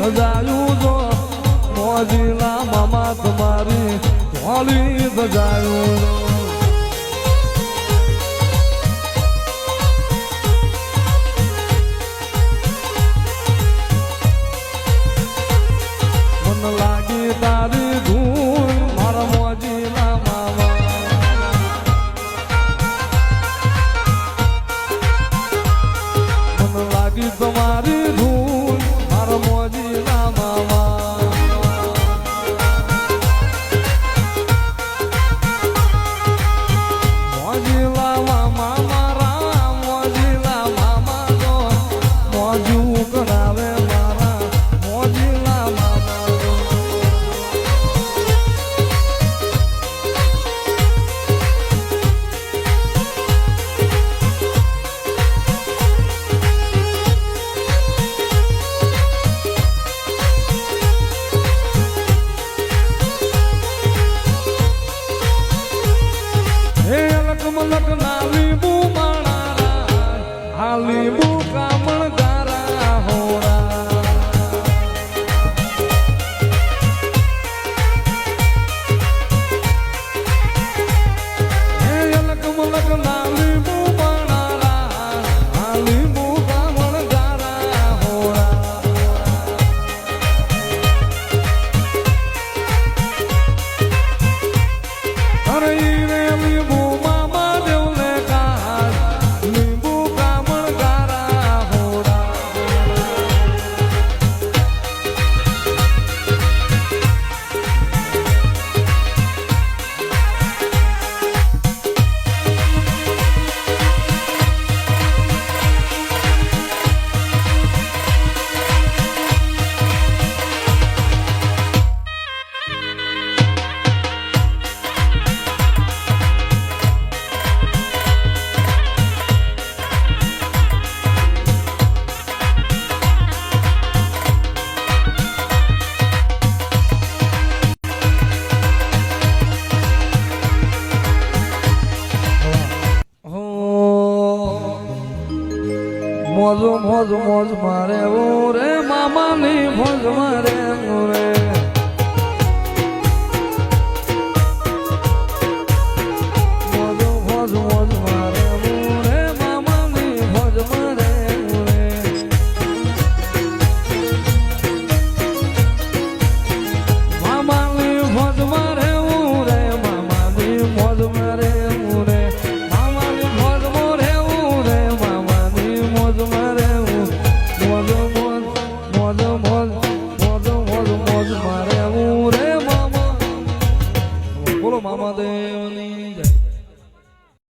સજાયું જો મોજીલા મામા તમારી ધોળી સજાયું મન લાગી તારી ધૂન મારા મોજીલા મામા મન લાગી તમારી ધૂન મારા મોજીલા મામા મોજીલા મામા મારા મોજીલા મામા તો મોજું કરાવે મારા મોજીલા મામા મલક ના લીંબુ માણારા આ લીંબુ કામણ ગારા હોરા હે અલક મલક ના લીંબુ માણારા આ લીંબુ કામણ ગારા હોરા અરે રે લીંબુ મોજ મોજ મોજ મારે રે મામાની મોજ મારે રે